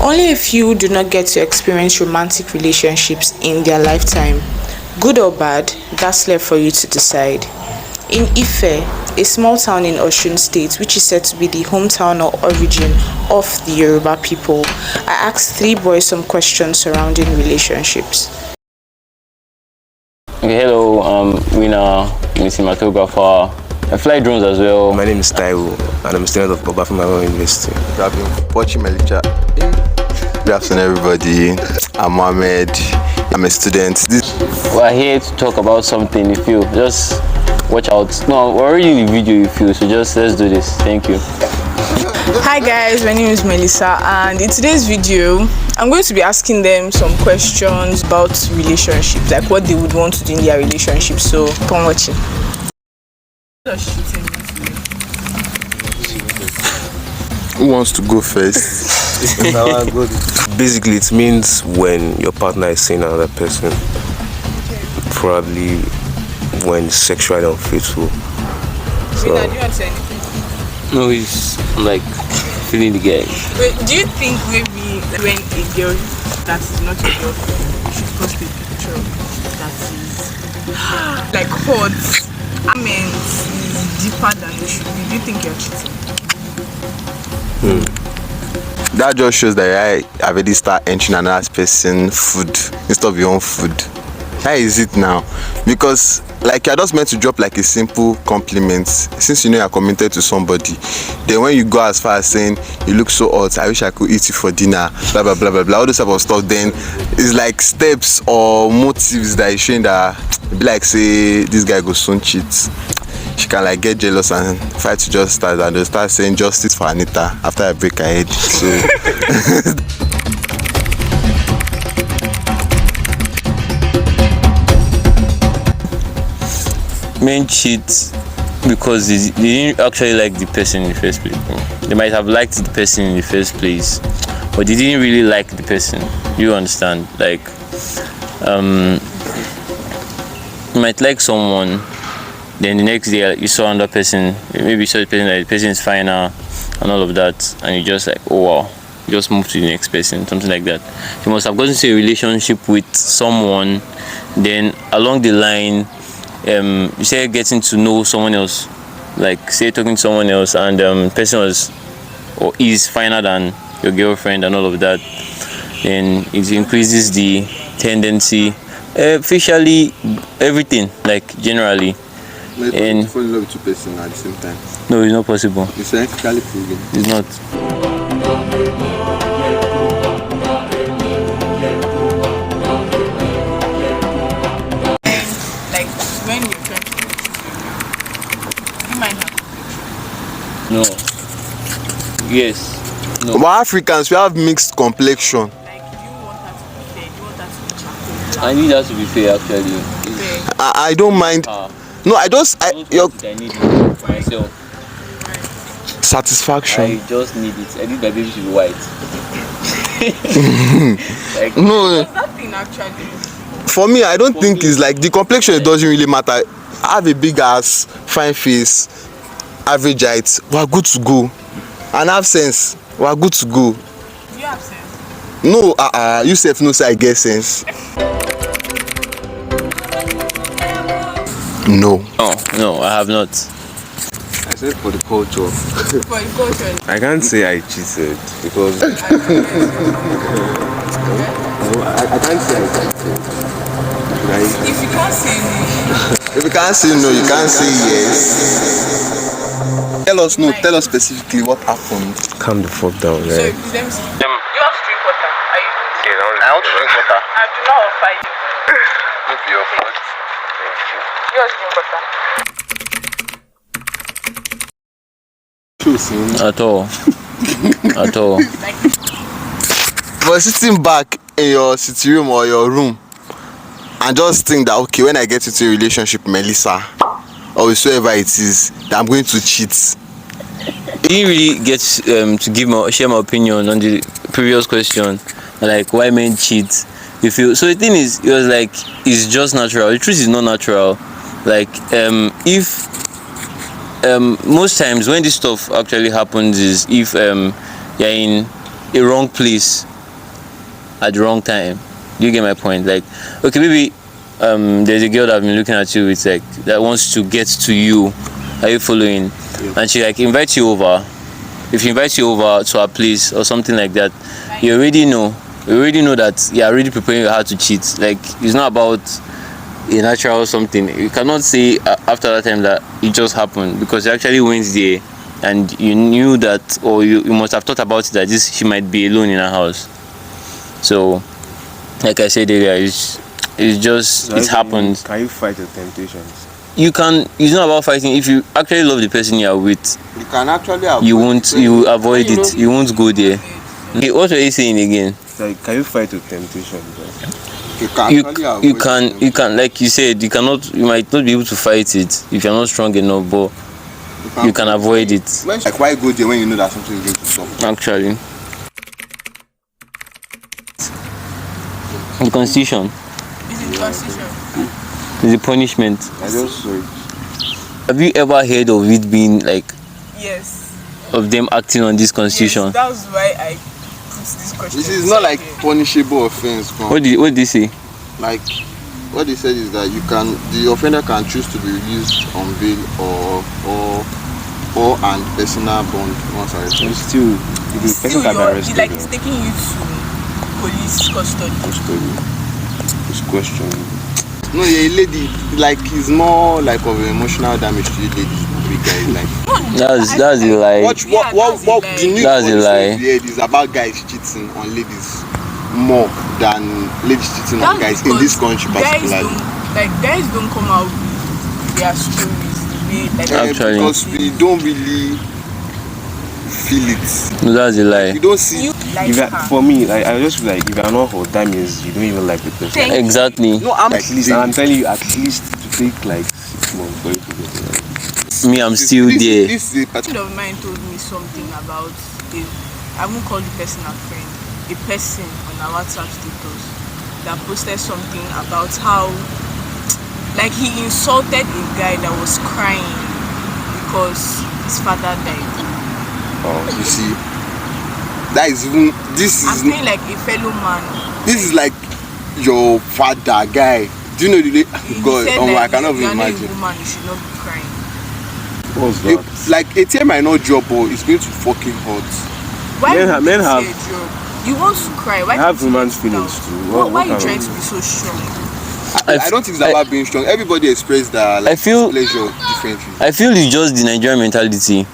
Only a few do not get to experience romantic relationships in their lifetime. Good or bad, that's left for you to decide. In Ife, a small town in Osun State, which is said to be the hometown or origin of the Yoruba people, I asked three boys some questions surrounding relationships. Okay, hello, I'm Wina, I'm a cinematographer. I fly drones as well. My name is Taiwo, and I'm a student of Obafemi University. I've been watching Melicha. Good afternoon, everybody. I'm Mohammed. I'm a student. We're here to talk about something. If you just watch out. No, we're already in the video. If you so just let's do this. Thank you. Hi guys, my name is Melissa, and in today's video I'm going to be asking them some questions about relationships, like what they would want to do in their relationship. So keep on watching. Who wants to go first? Basically, it means when your partner is seeing another person, probably when sexually unfaithful. So, do you want to say anything? No, I'm like feeling the guy. Wait, do you think maybe when a girl that is not your girlfriend, you should post a picture that is like hot, is deeper than you should be? Do you think you're cheating? That just shows that I already start entering another person's food instead of your own food. How is it now? Because like you're just meant to drop like a simple compliment since you know you're committed to somebody. Then when you go as far as saying you look so hot, I wish I could eat you for dinner, blah blah blah blah blah, all those type of stuff, then it's like steps or motives that is showing that be like say this guy go soon cheat. She can like get jealous and fight to just start and they'll start saying justice for Anita after I break her head. So Men cheat because they didn't actually like the person in the first place. They might have liked the person in the first place, but they didn't really like the person. You understand? Like, you might like someone, then the next day you saw another person, maybe you saw the person that the person is finer and all of that, and you just like, oh wow, you just move to the next person, something like that. You must have gotten into a relationship with someone, then along the line, you say getting to know someone else, like say talking to someone else, and person was or is finer than your girlfriend and all of that, then it increases the tendency, facially, everything, like generally. and fall in love with two persons at the same time. No, it's not possible. It's scientifically proven. It's not. Like when you're trying to you might have No. Yes. No. But Africans, we have mixed complexion. like you want her to be fair, you want her to be charcoal. I need that to be fair, actually. I don't mind. No, I I need it for myself. satisfaction. I just need it. I need my baby to be white. Like, No, What's that thing actually? for me, I don't think it's like the complexion. It doesn't really matter. I have a big ass, fine face, average height. We're good to go. And have sense. We're good to go. Do you have sense? No, you self no say I get sense. No. no, I have not. I said for the culture. For the culture. I can't say I cheated because I can't say I cheated. If you can't say no, If you can't say no, you can't say yes. Tell us no. Tell us specifically what happened. Calm the fuck down, so right? let me see. You have to drink water. Are you? I want to drink water. I do not offer you. Not be your fault. You just drink water. At all. At all. But sitting back in your sitting room or your room and just think that okay, when I get into a relationship, Melissa, or whoever it is, that I'm going to cheat. I didn't really get to share my opinion on the previous question, like why men cheat. You feel so? The thing is, it was like it's just natural. The truth is not natural. Like if most times when this stuff actually happens is if you're in a wrong place at the wrong time. Do you get my point? Like, okay, maybe there's a girl that I've been looking at you with, like, that wants to get to you. Are you following? Yeah. And she like invites you over. If she invites you over to her place or something like that, you already know that you're already preparing your heart to cheat. Like, it's not about a natural something. You cannot say after that time that it just happened, because you actually went there and you knew that, or you must have thought about it, that she might be alone in her house. So, like I said earlier, it's happened. Can you fight the temptations? You can. It's not about fighting. If you actually love the person you are with, You can actually avoid you avoid it. You won't go there. Okay, what are you saying again? Like, can you fight the temptation? You can actually avoid You can, like you said, you might not be able to fight it if you're not strong enough, but you can avoid it. Like, why go there when you know that something is going to stop? Actually, the constitution Is it the constitution? is a punishment. I just saw it. Have you ever heard of it being like, Yes. of them acting on this constitution? Yes, that was why I put this question. This is not like punishable offense. What did they say? Like, what they said is that the offender can choose to be released on bail or and personal bond once arrested. Still, the person can be arrested. Like, it's taking you to police custody. This question. No, a lady, like, is more like of an emotional damage to a lady. Big guy, like. That's a lie. What the news That's a lie. is about guys cheating on ladies more than ladies cheating on guys in this country particularly. Guys don't come out with their stories the way, like, Actually. Because we don't really feel it. That's a lie. We don't see. For me, like, I just feel like if you're not hot, that means you don't even like the person. Thank you. Exactly. No, I'm At least, and I'm telling you, at least to take like 6 months for you to get it. Me, I'm still there. This is a A friend of mine told me something about I won't call the person a friend, a person on our WhatsApp status that posted something about how, like, he insulted a guy that was crying because his father died. Oh, you see, that is even, this I'm is saying, like, a fellow man. this is like your father guy. Do you know the He God? said, Oh, like, I cannot if you're even not a imagine. woman, you should not be crying. What's You, that? like, a tear might not drop, but it's going to fucking hurt. Why Men would have- you men say have- a joke? You want to cry. Why I have can't you woman's let it feelings out? too. Why are you kind trying of- to be so strong? I don't think it's about being strong. Everybody express their, like, I feel- pleasure differently. I feel it's just the Nigerian mentality.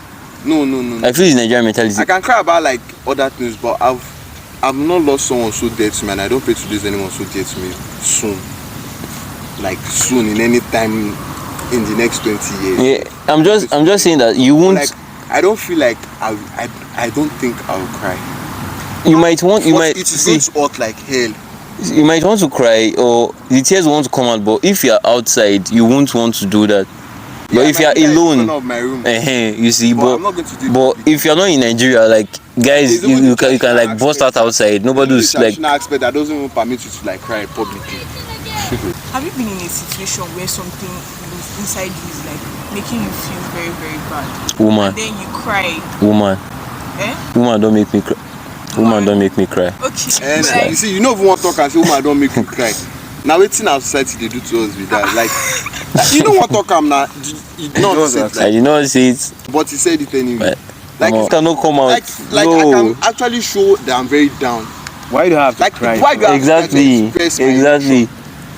No. I feel it's Nigerian mentality. I can cry about, like, other things, but I've not lost someone so dear to me, and I don't pray to lose anyone so dear to me soon. Like, soon, in any time in the next 20 years. Yeah, I'm just saying that you won't. Like, I don't feel like I don't think I'll cry. You might want. You But might it is see. going to hurt like hell. You might want to cry, or the tears want to come out. But if you're outside, you won't want to do that. But Yeah, if I you're might do that in alone, corner of my room. you see. But But I'm not going to do it but publicly. if you're not in Nigeria, like, guys, There's even you the can like traditional burst out aspect. outside. Nobody's The like. traditional aspect that doesn't even permit you to, like, cry publicly. Have you been in a situation where something inside you is, like, making you feel very, very bad? Woman, And then you cry. woman, Eh? woman, don't make me cry. Woman, don't make me cry. Okay. And like, you see, you know, if you want to talk and say, woman, don't make you cry. Now, waiting our society they do to us with that. Like, you don't want to talk, now. You don't knows say it, that. I like, did not see it. but he said it anyway. But Like, it cannot come out. like no. I can actually show that I'm very down. Why do you have to Like, cry? why do I have to Exactly. express my Exactly.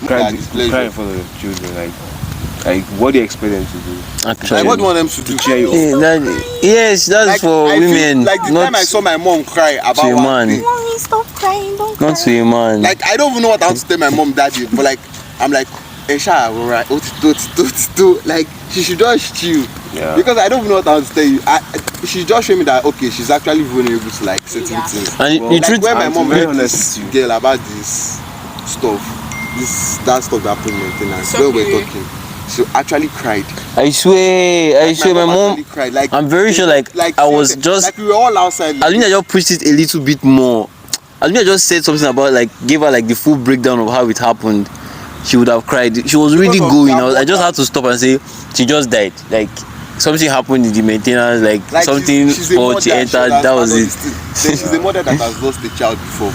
cry, Yeah, it's pleasure. cry for the children? Like, what do you expect them to do? Actually. Like, what do you want them to do? Cheer you up. Yes, that's Like, for I feel women. like the not time I saw my mom cry about to a one man. thing, Mommy, stop crying, don't not to a man. like, I don't even know what I want to tell my mom that day, but, like, I'm like, Esha, alright, like, she should just chill. Yeah. Because I don't even know what I want to tell you. She just showed me that, okay, she's actually vulnerable to, like, certain Yeah. things. and Well, the Like, truth, when my I'm mom very met this honest with girl about this stuff, that stuff that happened in maintenance, when we were talking, she actually cried. I swear, Like, my mom. actually cried. Like, I'm very sure, like, I was seriously, just. like, we were all outside. I think I just pushed it a little bit more. I think I just said something about, like, gave her like the full breakdown of how it happened. She would have cried. She was really Because of going. that I just water. had to stop and say she just died. Like, something happened in the maintenance. Like something, she's a or mother, she entered. has That was all it. these things. Then she's a mother that has lost a child before.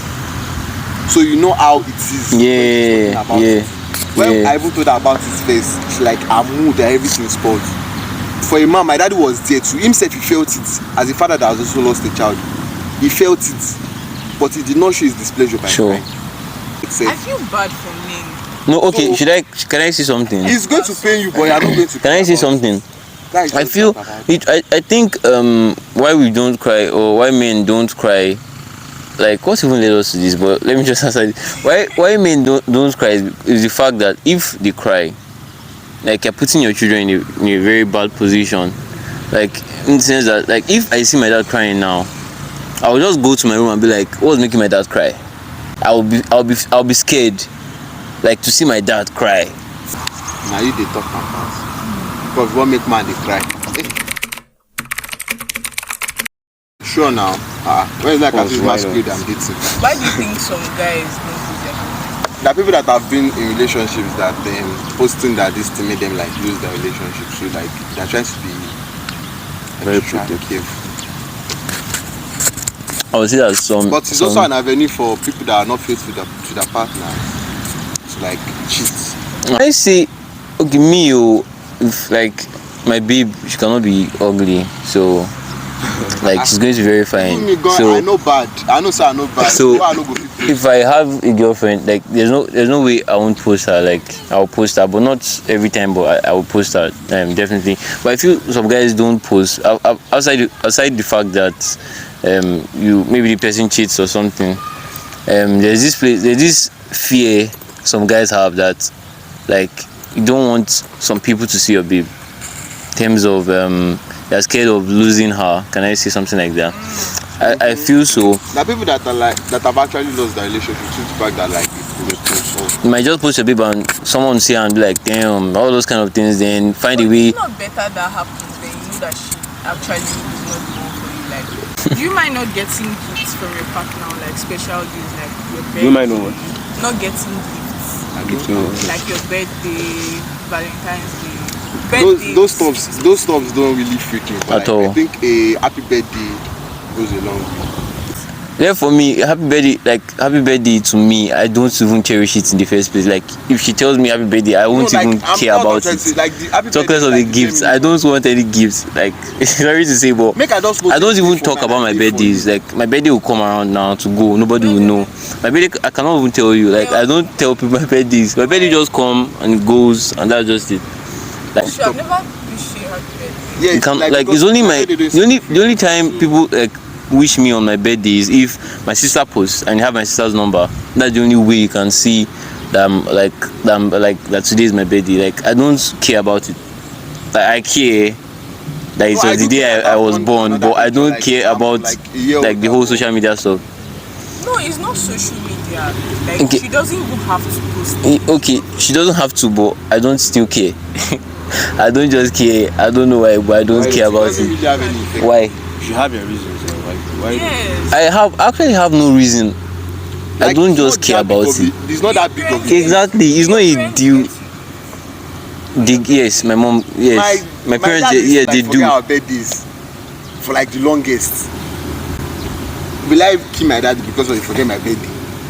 so you know how it is. Yeah, yeah. When I even told her about his face, she like her mood and everything spoiled. For a man, my daddy was there too. Himself, he felt it. As a father that has also lost a child, he felt it, but he did not show his displeasure by crying. I feel bad for men. No, okay. So, can I say something? He's going to pay you, but you're not going to. Can I say something? I feel it. I think why we don't cry, or why men don't cry. Like, what even led us to this? But let me just answer it. Why men don't cry is the fact that if they cry, like, you're putting your children in a very bad position. Like, in the sense that, like, if I see my dad crying now, I'll just go to my room and be like, what's making my dad cry? I'll be scared, like, to see my dad cry. Now you they talk about, because what make man they cry? Sure now. When is that Christmas masquerade I'm dating? Why do you think some guys don't do that? There are people that have been in relationships that posting that this to make them like lose their relationship. So like they're trying to be very protective. I would say that but it's also an avenue for people that are not faithful to their partner to like cheat. I say, okay, me, if like my babe, she cannot be ugly, so like she's going to be very fine. So I know bad. I know sir, I know bad. So if I have a girlfriend, like there's no way I won't post her. Like I'll post her, but not every time. But I will post her definitely. But I feel some guys don't post outside the fact that you maybe the person cheats or something. There's this fear some guys have that like you don't want some people to see your babe. In terms of they're scared of losing her. Can I say something like that? I feel so. There are people that have actually lost their relationship due to the fact that like you might just post a babe and someone see her and be like, damn, all those kind of things. Then find a way. It's not better that happens than you know that she actually is not the one for you. Like you might not getting gifts from your partner, like special gifts, like your birthday. You might know what. Not getting gifts. Like your birthday, Valentine's Day. Those stuffs don't really freak me. But at all. I think a happy birthday goes a long way. Yeah, for me, happy birthday to me, I don't even cherish it in the first place. Like if she tells me happy birthday, I won't even care about it. Like talkless of the gifts, I don't want any gifts. Like it's sorry to say, but I don't even talk about my birthdays. Like my birthday will come around now to go, nobody will know. My birthday, I cannot even tell you. Like I don't tell people my birthdays. My birthday just come and it goes, and that's just it. Like, I've never wished you happy birthday. Yeah, you can, like it's only the only time people like wish me on my birthday is if my sister posts and you have my sister's number. That's the only way you can see that today is my birthday. Like I don't care about it. Like I care that it was the day I was born, but I don't care about like the whole social media stuff. No, it's not social media. Like okay. She doesn't even have to post it. Okay, she doesn't have to, but I don't still care. I don't just care. I don't know why, but I don't care about it. Really why? You have your reasons. Like why? Yes. I actually have no reason. Like, I don't just care about it. It's not that big of it. Exactly. It's not a deal. Yes, my mom. Yes, my parents. Yeah, they do. Our birthdays for like the longest. Will I kill my dad because of forget my birthday?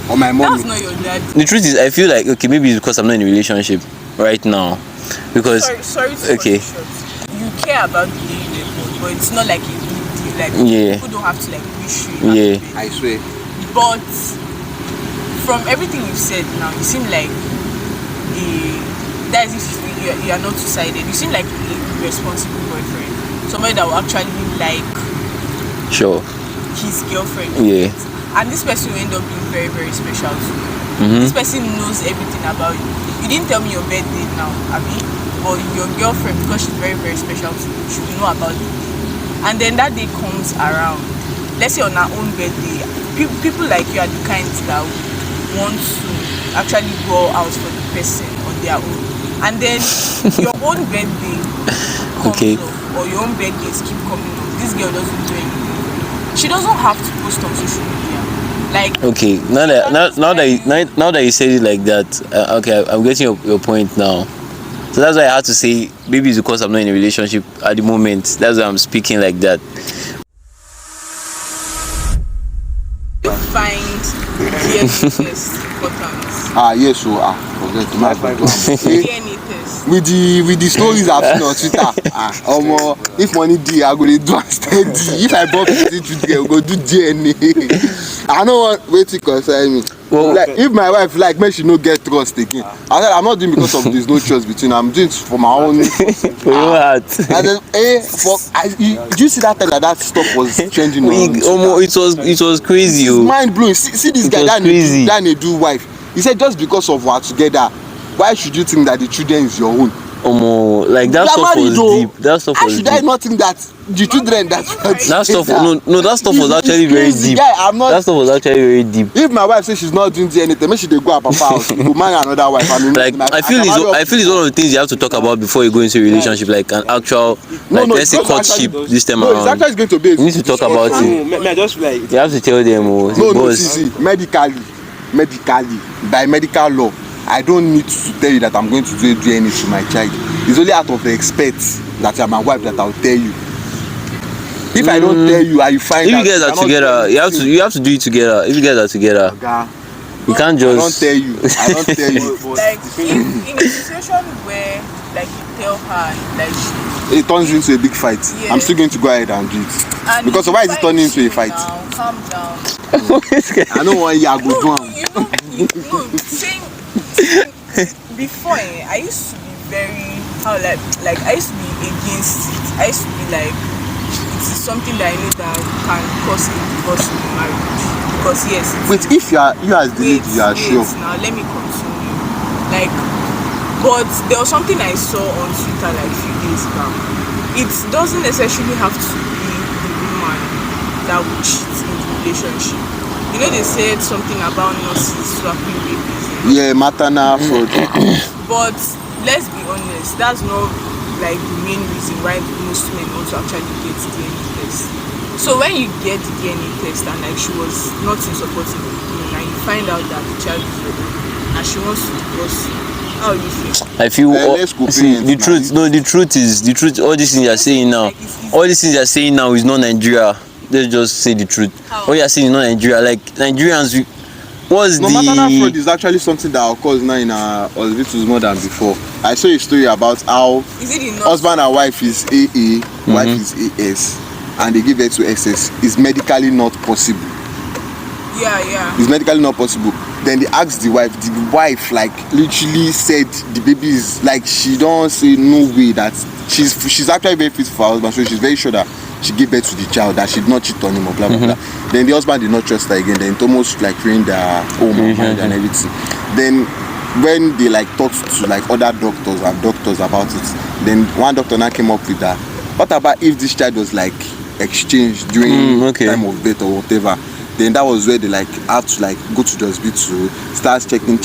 Or my mom? That's not your dad. The truth is, I feel like okay, maybe it's because I'm not in a relationship right now. Because sorry to okay, you care about the day you were born, but it's not like a big deal. Like people don't have to like wish you. Yeah, I swear. But from everything you've said now, you seem like that is if you are not two-sided. You seem like a responsible boyfriend, somebody that will actually like his girlfriend. Yeah. And this person will end up being very, very special to you. This person knows everything about you. You didn't tell me your birthday now, Abby, but your girlfriend, because she's very, very special to you, she will know about it. And then that day comes around. Let's say on our own birthday, people like you are the kinds that want to actually go out for the person on their own. And then your own birthday comes up, or your own birthdays keep coming up. This girl doesn't do anything. She doesn't have to post on social media. Like okay, now that you said it like that, okay, I'm getting your point now. So that's why I had to say maybe it's because I'm not in a relationship at the moment. That's why I'm speaking like that. You find DNA test important? Yes, so forget DNA test. with the stories I've seen on Twitter. If money D, I go dey do am steady. If I born 15 children, I go do DNA. I no want wetin concern me. Well, like if my wife like make she no get trust again, I said I'm not doing because of there's no trust between. I'm doing it for my own. for your heart. And then, do you see that time that stuff was changing? It was crazy. It's mind blowing. See this guy that they do wife. He said just because of we're together, why should you think that the children is your own? Like that stuff was deep. That stuff was deep. How should I not think that the children that stuff? No, that stuff was actually very deep. That stuff was actually very deep. If my wife says she's not doing anything, maybe she dey go her papa house, go marry another wife. Like I feel it's one of the things you have to talk about before you go into a relationship, like an actual, let's say courtship this time around. It's actually going to be. You need to talk about it. I just like you have to tell them. Medically, by medical law, I don't need to tell you that I'm going to do DNA to my child. It's only out of the expect that you're my wife that I'll tell you. If I don't tell you, you find if you guys are together, you have to do it together. If you guys are together, you can't just. I don't tell you. Like in a situation where like you tell her like it turns into a big fight. Yeah. I'm still going to go ahead and do it. And because why is it turning into a fight? Calm down. I don't want you to go down. You know, saying before I used to be very like I used to be against it. I used to be like it is something that I know that can cause a divorce in marriage. Because yes. Wait, if you as the lady, you are sure. Now let me continue. Like, but there was something I saw on Twitter like a few days back. It doesn't necessarily have to be the woman that would cheat in the relationship. You know they said something about nurses swapping babies. Yeah, maternal fraud. But let's be honest, that's not like the main reason why most men want to actually get DNA test. So when you get the DNA test and like she was not in supporting opinion and you find out that the child is your own and she wants to divorce you, how do you feel? I feel the truth. No, the truth is all these things you're saying now. All these things you're saying now is not Nigeria. Let's just say the truth. How? What you're saying is not Nigeria. Like Nigerians, maternal fraud is actually something that occurs now in our hospitals more than before. I saw a story about how husband and wife is AA, wife is AS, and they give birth to SS. It's medically not possible. Yeah. It's medically not possible. Then they asked the wife like literally said the baby is like she don't say no way that she's actually very fit for her husband, so she's very sure that she gave birth to the child, that she did not cheat on him or blah blah blah. Then the husband did not trust her again. Then it almost like ruined their home and everything. Then when they like talked to like other doctors about it, then one doctor now came up with that. What about if this child was like exchanged during time of birth or whatever? Then that was where they like have to like go to the hospital, start checking,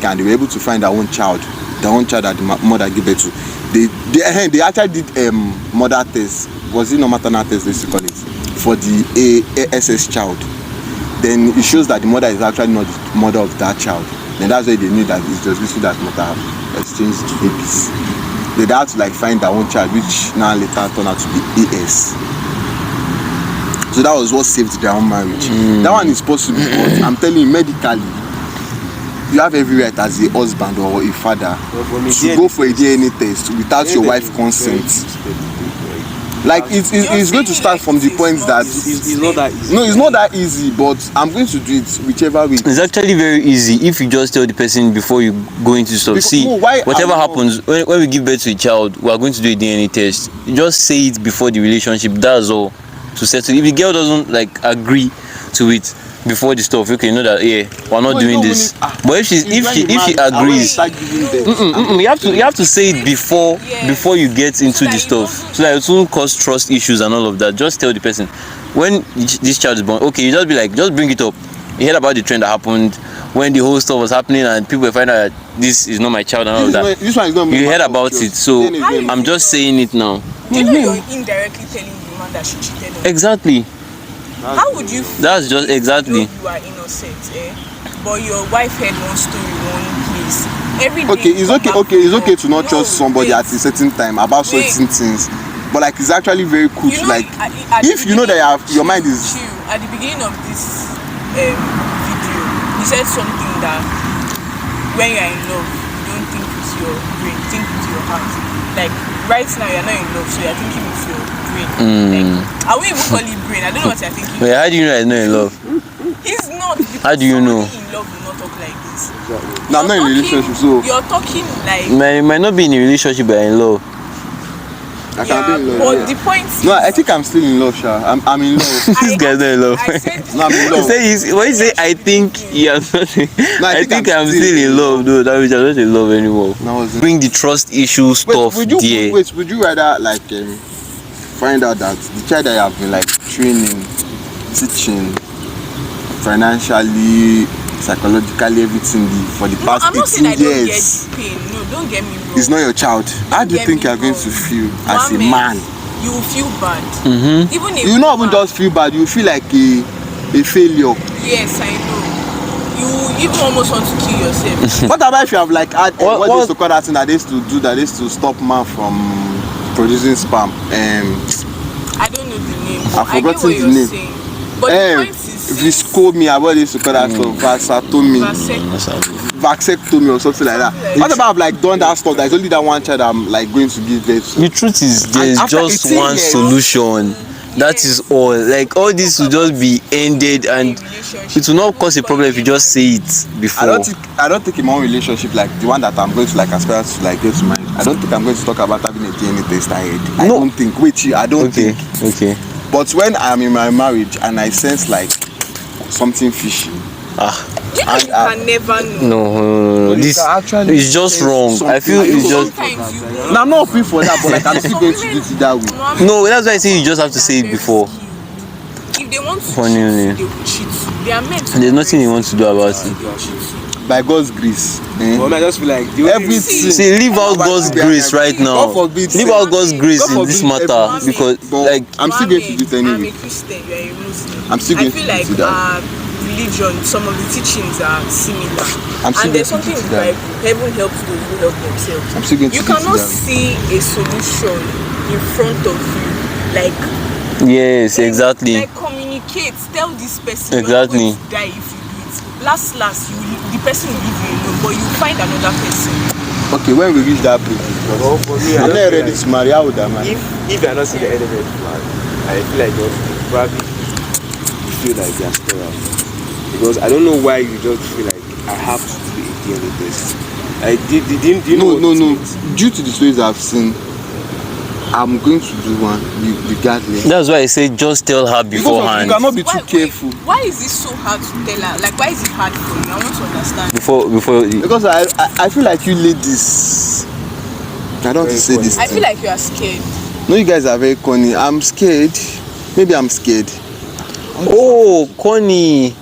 and they were able to find their own child that the mother gave birth to. They actually did mother test. Was it not maternal test they used to call it, for the ASS child? Then it shows that the mother is actually not the mother of that child. Then that's why they knew that it's just basically that mother exchanged babies. They had to like find their own child, which now later turned out to be AS. So that was what saved their own marriage. That one is possible, but I'm telling you, medically, you have every right as a husband or a father to go for a DNA test without your wife's consent. Like it's going to start from the point that it's not that easy. No, it's not that easy, but I'm going to do it whichever way. It's actually very easy if you just tell the person before you go into stuff. Whatever happens when we give birth to a child, we are going to do a DNA test. You just say it before the relationship. That's all. To settle. If the girl doesn't like agree to it before the stuff, okay, you know that we're not doing this. But if she agrees, you have to say it before you get into the stuff, so that it won't cause trust issues and all of that. Just tell the person when this child is born. Okay, you just be like, just bring it up. You heard about the trend that happened when the whole stuff was happening and people were finding out that this is not my child and all of that. This one is not. You heard about it, so I'm just saying it now. Do you know you're indirectly telling the man that she cheated on you? Exactly. How would you feel? That's just exactly. You are innocent, but your wife heard one story, one place. Every day. Okay, it's okay to not trust somebody at a certain time about certain things. But like it's actually very cool to like if you know that your mind is at the beginning of this video, said something that when you're in love, you don't think with your brain, think with your heart. Like right now, you're not in love, so you're thinking with your brain. Like, I won't even call it brain. I don't know what you're thinking. Wait, how do you know I'm not in love? He's not. How do you know? In love will not talk like this. No, I'm not in a relationship, so You're talking like. Might not be in a relationship, but in love. I can be in love. But the point is, No, I think I'm still in love, Sha. I'm in love. This guy's not in love. I said, No, I'm in love. When you say I think you are not in, No, I think I'm still in love, though. That means I'm not in love anymore. No, I wasn't. Bring the trust issue stuff would you rather like find out that the child that you have been like training, teaching, financially, psychologically, everything for the past I'm not saying 18 I don't years get pain. No, don't get me wrong. is not your child? How do you think you're going to feel as a man? You will feel bad. Even if You not even just feel bad, you feel like a failure. Yes, I know. You even almost want to kill yourself. What about if you have like had what they used what- to call that thing that they used to do, that they used to stop man from producing sperm? I don't know the name. I've I get forgotten what the you're name. saying. But the point is, Viscomi, what they used to call that stuff, vasectomy, vasectomy or something like that. What about I've like done that stuff? There's only that one child I'm like going to give birth to. The truth is, there's after just 18 one years, solution. That is all. Like all this will just be ended, and it will not cause a problem if you just say it before. I don't think in my own relationship, like the one that I'm going to like aspire to like get married, I don't think I'm going to talk about having a DNA test ahead. I No. don't think. Wait, I don't think. Okay. But when I'm in my marriage and I sense like something fishy, you can never know. No. This is just wrong. I feel it's just. Sometimes you won't. now I'm not hoping for that, but like I'm still going to do it that way. No, that's why I say you just have to say it before. If they want to Funny. cheat, they will cheat. They are meant to. There's nothing you want to do about it. By God's grace. Well, I just feel like Everything. See, leave out God's grace right now. God forbid. Leave out God's grace God in this forbid matter everything. because, But like, I'm still going to do it I'm anyway. a Christian, you are a Muslim. I'm still going I feel to like do that. religion, some of the teachings are similar. I'm still And there's going to something do in that. the Bible, heaven helps those who help themselves. I'm still going to You do cannot that. see a solution in front of you. Like, yes, exactly. Like communicate, tell this person Exactly. you're going to die if you do it. Last, the person will leave you alone, but you find another person. Okay, when we reach that place, Well, for me, I'm not ready to marry. How would I marry? if you're not seeing the end of it, I feel like just probably you feel like you're still out. Because I don't know why you just feel like I have to do a DNA test. Do you know? No. Due to the stories I've seen, I'm going to do one regardless. That's why I say just tell her You beforehand. cannot be too careful. Why is this so hard to tell her? Like, why is it hard for you? I want to understand. Before Because I feel like you ladies, I don't want to say this I thing. feel like you are scared. No, you guys are very corny. I'm scared. Maybe I'm scared. Oh, Connie.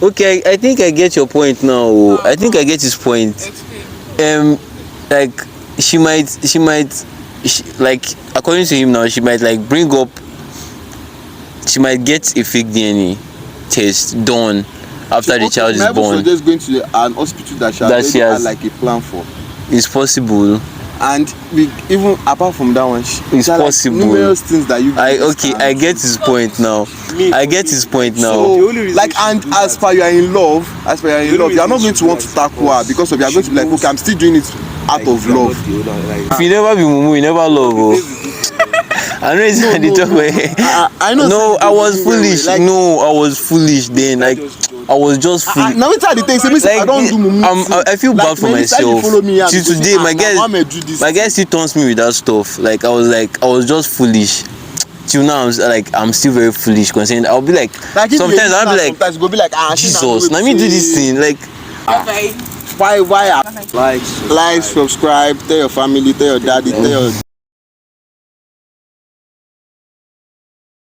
Okay, I think I get your point now. I think I get his point. Explain. Like she might like, according to him now, she might like bring up, she might get a fake DNA test done after the child is born. So just going to an hospital that she That she has- had like a plan for. It's possible. And even apart from that one, It's there are, like, possible. numerous things that you guys can I do. get his point now. I get his point now. So, The only reason like, she and do as that- per you are in love, you are only not reason going she to want do to that is tackle her because of you are going to be like, okay, I'm still doing it out of love. If you never be mumu, you never love. Oh. I know it's when they talk about. I know. No, I was say you foolish. like, No, I was foolish then. Like, I was just foolish. now it's the thing. Say, Like, I don't do mumu. I feel bad for myself. Till today, my guys. guy still taunts me with that stuff. Like, I was just foolish. Till now, I'm still very foolish. Concerning, I'll be like sometimes I'll be like, sometimes go be like, Jesus, let me do this thing. Like, Bye-bye. Why? Like, subscribe, tell your family, tell your daddy, tell your